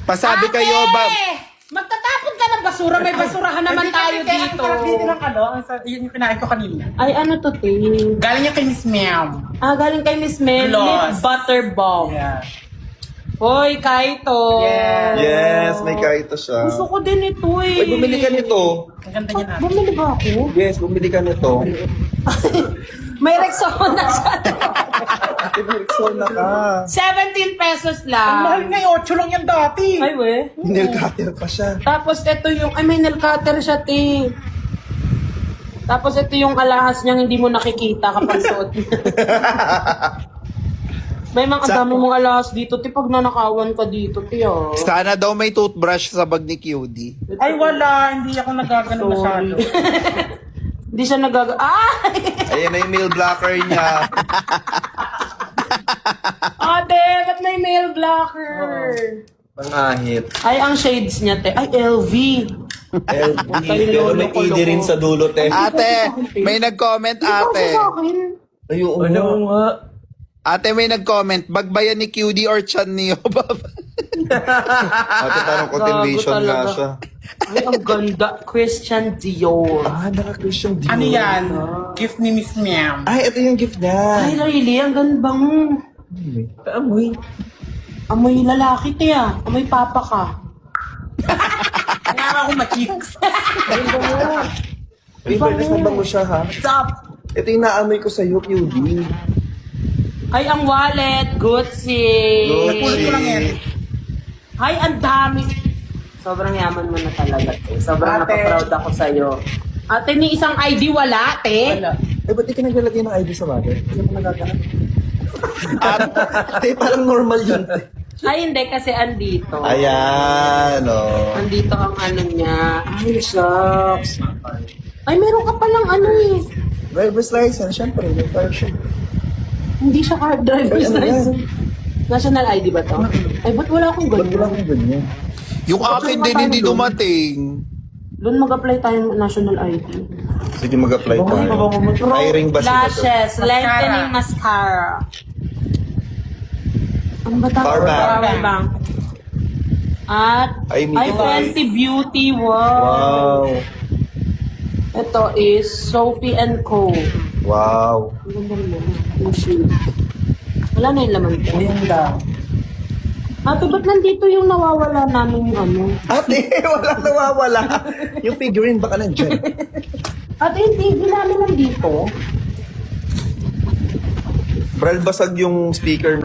Pasabi kayo ba... Magtatapon ka ng basura, may basurahan naman tayo dito. Dito ng yun yung kinain ko kanina. Ay, ano to, te? Galing niya kay Miss Meow. Galing kay Miss Mel. Gloss. Butter bomb. Yeah. Hoy, Kaito. Yes. Yes, may kaito siya. Gusto ko din ito eh. Uy, bumili ka nito. Ang ganda niya natin. Bumili ba ako? Yes, bumili ka nito. May Rexona na siya. Tinirikson na ka. 17 pesos Ang mahal lang. nga, 8 lang yan dati. Ay, we. Nail cutter pa siya. Tapos ito yung, ay may nail cutter siya, te. Tapos ito yung alahas niyang hindi mo nakikita kapag suot niya. May mga dami mong alahas dito, te. Pag nanakawan ka dito, te, oh. Sana daw may toothbrush sa bag ni QD. Ay wala, hindi ako nagagano masyado. Hindi siya Ay! Ayan na yung nail blocker niya. Ate, ba't may mail blocker? Pangahit. Ay, ang shades niya, te. Ay, LV. Pero may ID rin sa dulo, te. Ate, may nag-comment, ate. Sa akin. Ayun, ano nga. Ate, may nag-comment, bagbayan ni QD or chan niyo? Ate, parang continuation Gago nga talaga. siya. Ay, ang ganda. Christian Dior. Naka-Christian Dior. Ano yan? Gift ni Miss Meow. Ay, ito yung gift Ay, niya. really? Ang ganda mo. Amoy. Amoy lalaki, te, ah. Amoy papa ka. Kaya ako ma-chicks. Ay, fairness, mabango siya, ha? Stop. Ito yung naamoy ko sa'yo, QD. Ay, ang wallet. Gucci. Napulot ko lang yan. Ay, ang dami. Sobrang yaman mo na talaga, te. Sobrang Ate. napaproud ako sa'yo. Ate, ni isang ID wala, te. Wala. Eh, ba't di ka naglalagay ng ID sa bagay? Hindi mo nagagaan. Ate, parang normal yun. Ay, hindi, kasi andito. Ayan, oh. Andito ang ano niya. Ay, shucks. Ay, meron ka palang ano eh. Driver's license, syempre, may fire siya. Hindi siya car driver's Ay, ano yan? license. National ID ba to? Ay, ba't wala akong Ba't wala ganyan? kang ganyan? Yung akin din hindi dumating. Doon mag-apply tayo ng national ID. Sige, mag-apply tayo. Hiring ba sila to? Lashes, lengthening mascara. Ano ba tawag? Power bank. Power bank. At Ay, may Fenty Beauty. Wow. Wow. Ito is Sophie & Co. Wow. Ang ganda naman. Yung shoe. Wala na yung laman ko. Ayun lang. Ate, ba't nandito yung nawawala namin yung ano? Ate, walang nawawala. Yung figurine baka nandiyan. Ate, hindi namin nandito. Bral, basag yung speaker